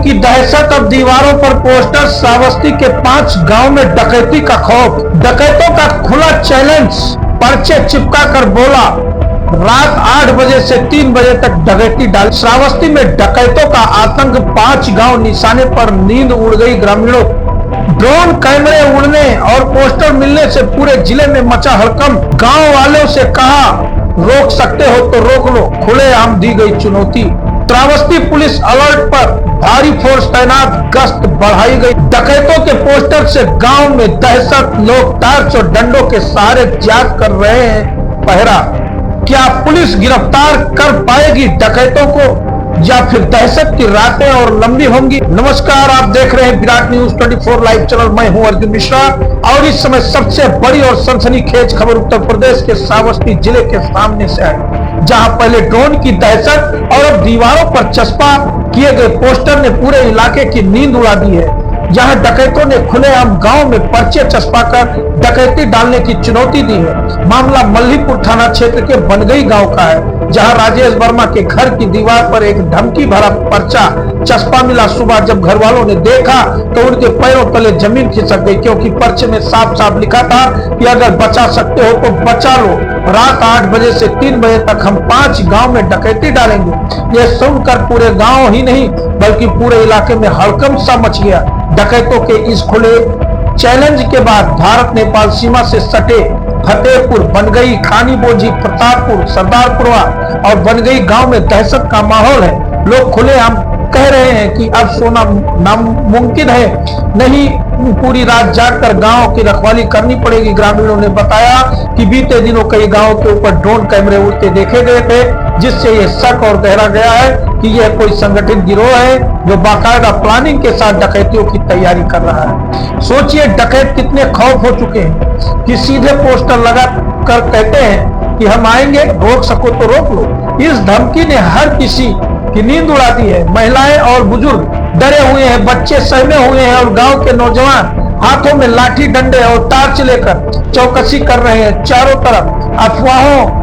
Drone की दहशत, अब दीवारों पर पोस्टर, श्रावस्ती के 5 गांव में डकैती का खौफ। डकैतों का खुला चैलेंज, पर्चे चिपका कर बोला रात 8 बजे से 3 बजे तक डकैती डाल। श्रावस्ती में डकैतों का आतंक, 5 गांव निशाने पर, नींद उड़ गई ग्रामीणों। ड्रोन कैमरे उड़ने और पोस्टर मिलने से पूरे जिले में मचा हड़कंप। गांव वालों से कहा रोक सकते हो तो रोक लो, खुलेआम दी गई चुनौती। श्रावस्ती पुलिस अलर्ट पर, भारी फोर्स तैनात, गश्त बढ़ाई गई। डकैतों के पोस्टर से गांव में दहशत, लोग टार्च और डंडों के सहारे जाग कर रहे हैं पहरा। क्या पुलिस गिरफ्तार कर पाएगी डकैतों को या फिर दहशत की रातें और लंबी होंगी? नमस्कार, आप देख रहे हैं विराट न्यूज 24 लाइव चैनल। मैं हूं अर्जुन मिश्रा और इस समय सबसे बड़ी और सनसनीखेज खबर उत्तर प्रदेश के श्रावस्ती जिले के सामने से आई, जहां पहले ड्रोन की दहशत और अब दीवारों पर चस्पा किए गए पोस्टर ने पूरे इलाके की नींद उड़ा दी है। जहां डकैतों ने खुलेआम गांव में पर्चे चस्पाकर डकैती डालने की चुनौती दी है। मामला मल्लीपुर थाना क्षेत्र के बनगई गांव का है, जहां राजेश वर्मा के घर की दीवार पर एक धमकी भरा पर्चा चस्पा मिला। सुबह जब घर वालों ने देखा तो उनके पैरों तले जमीन खिसक गई, क्योंकि पर्चे में साफ साफ लिखा था कि अगर बचा सकते हो तो बचा लो, रात 8 बजे से 3 बजे तक हम 5 गांव में डकैती डालेंगे। यह सुनकर पूरे गांव ही नहीं बल्कि पूरे इलाके में हड़कंप सा मच गया। डकैतों के इस खुले चैलेंज के बाद भारत नेपाल सीमा से सटे फतेहपुर, बनगई, खानी बोझी, प्रतापपुर, सरदारपुरवा और बनगई गांव में दहशत का माहौल है। लोग खुलेआम कह रहे हैं कि अब सोना नामुमकिन है, नहीं पूरी रात जागकर गांव की रखवाली करनी पड़ेगी। ग्रामीणों ने बताया कि बीते दिनों कई गांवों के ऊपर ड्रोन कैमरे उड़ते देखे गए थे, जिससे यह शक और गहरा गया है कि यह कोई संगठित गिरोह है जो बाकायदा प्लानिंग के साथ डकैतियों की तैयारी कर रहा है। सोचिए डकैत कितने खौफ हो चुके हैं कि सीधे पोस्टर लगा कर कहते हैं कि हम आएंगे, रोक सको तो रोक लो। इस धमकी ने हर किसी की नींद उड़ा दी है। महिलाएं और बुजुर्ग डरे हुए हैं, बच्चे सहमे हुए हैं और गांव के नौजवान हाथों में लाठी, डंडे और टार्च लेकर चौकसी कर रहे हैं। चारों तरफ अफवाहों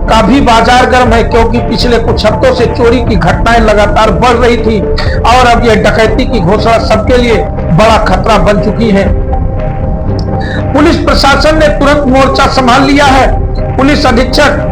का भी बाजार गर्म है, क्योंकि पिछले कुछ हफ्तों से चोरी की घटनाएं लगातार बढ़ रही थी और अब यह डकैती की घोषणा सबके लिए बड़ा खतरा बन चुकी है। पुलिस प्रशासन ने तुरंत मोर्चा संभाल लिया है। पुलिस अधीक्षक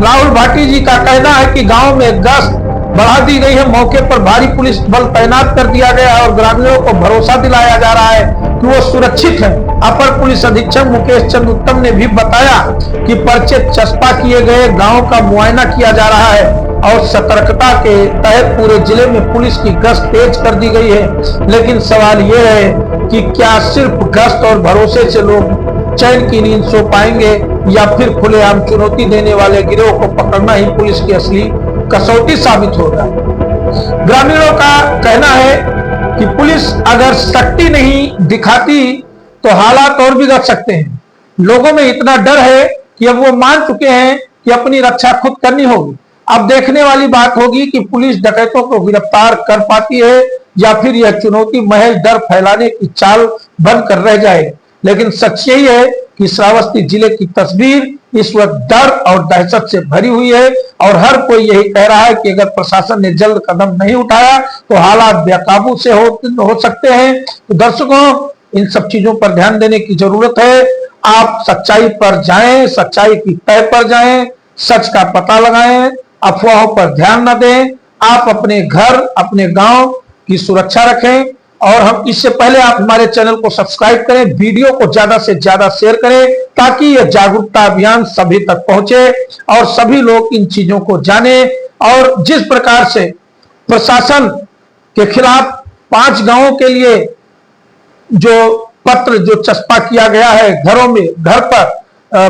राहुल भाटी जी का कहना है कि गांव में गश्त बढ़ा दी गई है, मौके पर भारी पुलिस बल तैनात कर दिया गया है और ग्रामीणों को भरोसा दिलाया जा रहा है कि वो सुरक्षित है। अपर पुलिस अधीक्षक मुकेश चंद्र उत्तम ने भी बताया कि पर्चे चस्पा किए गए गांव का मुआयना किया जा रहा है और सतर्कता के तहत पूरे जिले में पुलिस की गश्त तेज कर दी गई है। लेकिन सवाल यह है कि क्या सिर्फ गश्त और भरोसे से लोग चैन की नींद सो पाएंगे या फिर खुलेआम चुनौती देने वाले गिरोह को पकड़ना ही पुलिस की असली कसौटी साबित होगा। ग्रामीणों का कहना है कि पुलिस अगर शक्ति नहीं दिखाती तो हालात और बिगड़ सकते हैं। लोगों में इतना डर है कि अब वो मान चुके हैं कि अपनी रक्षा खुद करनी होगी। अब देखने वाली बात होगी कि पुलिस डकैतों को गिरफ्तार कर पाती है या फिर यह चुनौती महज डर फैलाने की चाल बनकर रह जाए। लेकिन सच यही है कि श्रावस्ती जिले की तस्वीर इस वक्त डर और दहशत से भरी हुई है और हर कोई यही कह रहा है कि अगर प्रशासन ने जल्द कदम नहीं उठाया तो हालात बेकाबू से हो सकते हैं। तो दर्शकों, इन सब चीजों पर ध्यान देने की जरूरत है। आप सच्चाई पर जाएं, सच्चाई की तह पर जाएं, सच का पता लगाएं, अफवाहों पर ध्यान न दें। आप अपने घर, अपने गांव की सुरक्षा रखें और हम इससे पहले आप हमारे चैनल को सब्सक्राइब करें, वीडियो को ज्यादा से ज्यादा शेयर करें ताकि यह जागरूकता अभियान सभी तक पहुंचे और सभी लोग इन चीजों को जाने। और जिस प्रकार से प्रशासन के खिलाफ 5 गांवों के लिए जो पत्र जो चस्पा किया गया है घरों में, घर पर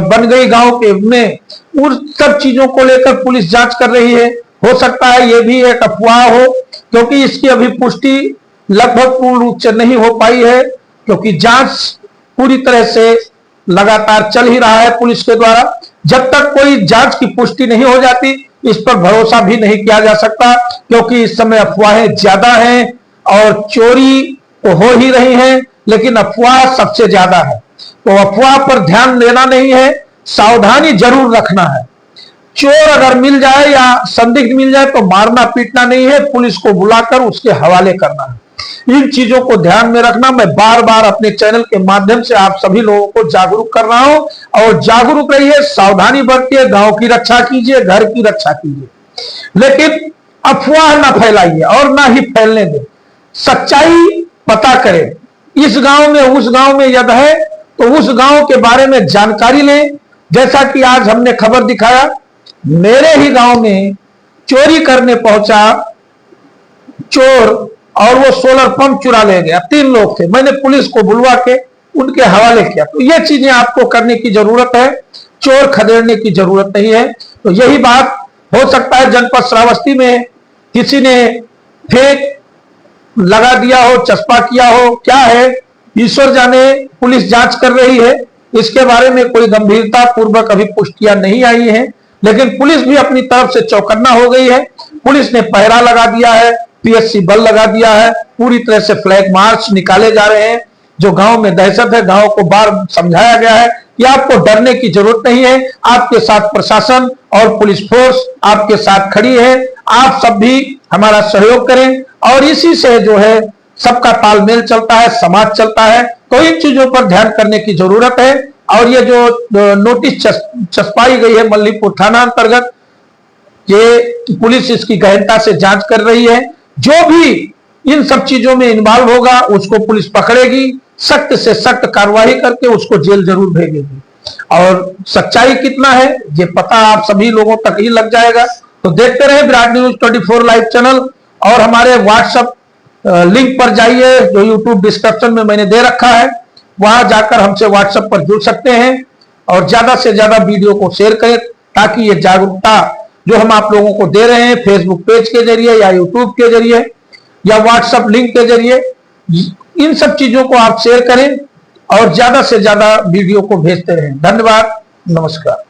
बनगई गांव के में, उन सब चीजों को लेकर पुलिस जांच कर रही है। हो सकता है ये भी एक अफवाह हो, क्योंकि इसकी अभी पुष्टि लगभग पूर्ण रूप से नहीं हो पाई है, क्योंकि जांच पूरी तरह से लगातार चल ही रहा है पुलिस के द्वारा। जब तक कोई जांच की पुष्टि नहीं हो जाती इस पर भरोसा भी नहीं किया जा सकता, क्योंकि इस समय अफवाहें ज्यादा हैं और चोरी तो हो ही रही हैं, लेकिन अफवाह सबसे ज्यादा है। तो अफवाह पर ध्यान देना नहीं है, सावधानी जरूर रखना है। चोर अगर मिल जाए या संदिग्ध मिल जाए तो मारना पीटना नहीं है, पुलिस को बुलाकर उसके हवाले करना है। इन चीजों को ध्यान में रखना। मैं बार बार अपने चैनल के माध्यम से आप सभी लोगों को जागरूक कर रहा हूं, और जागरूक रहिए, सावधानी बरतिए, गांव की रक्षा कीजिए, घर की रक्षा कीजिए, लेकिन अफवाह ना फैलाइए और ना ही फैलने दें। सच्चाई पता करें, इस गांव में उस गांव में यदि है तो उस गांव के बारे में जानकारी लें। जैसा कि आज हमने खबर दिखाया, मेरे ही गांव में चोरी करने पहुंचा चोर और वो सोलर पंप चुरा ले गया। 3 लोग थे, मैंने पुलिस को बुलवा के उनके हवाले किया। तो ये चीजें आपको करने की जरूरत है, चोर खदेड़ने की जरूरत नहीं है। तो यही बात हो सकता है जनपद श्रावस्ती में किसी ने फेक लगा दिया हो, चस्पा किया हो, क्या है ईश्वर जाने। पुलिस जांच कर रही है, इसके बारे में कोई गंभीरता पूर्वक अभी पुष्टियां नहीं आई है, लेकिन पुलिस भी अपनी तरफ से चौकन्ना हो गई है। पुलिस ने पहरा लगा दिया है, पीएससी बल लगा दिया है, पूरी तरह से फ्लैग मार्च निकाले जा रहे हैं। जो गांव में दहशत है, गांव को बार समझाया गया है कि आपको डरने की जरूरत नहीं है, आपके साथ प्रशासन और पुलिस फोर्स आपके साथ खड़ी है। आप सब भी हमारा सहयोग करें, और इसी से जो है सबका तालमेल चलता है, समाज चलता है। तो इन चीजों पर ध्यान करने की जरूरत है। और ये जो नोटिस चस्पाई गई है मल्लीपुर थाना अंतर्गत, ये पुलिस इसकी गहनता से जांच कर रही है। जो भी इन सब चीजों में इन्वॉल्व होगा उसको पुलिस पकड़ेगी, सख्त से सख्त कार्रवाई करके उसको जेल जरूर भेजेगी। और सच्चाई कितना है ये पता आप सभी लोगों तक ही लग जाएगा। तो देखते रहे विराट न्यूज 24 लाइव चैनल, और हमारे व्हाट्सएप लिंक पर जाइए जो यूट्यूब डिस्क्रिप्शन में मैंने दे रखा है, वहां जाकर हमसे व्हाट्सएप पर जुड़ सकते हैं। और ज्यादा से ज्यादा वीडियो को शेयर करें, ताकि ये जागरूकता जो हम आप लोगों को दे रहे हैं फेसबुक पेज के जरिए या यूट्यूब के जरिए या व्हाट्सएप लिंक के जरिए, इन सब चीजों को आप शेयर करें और ज्यादा से ज्यादा वीडियो को भेजते रहें। धन्यवाद, नमस्कार।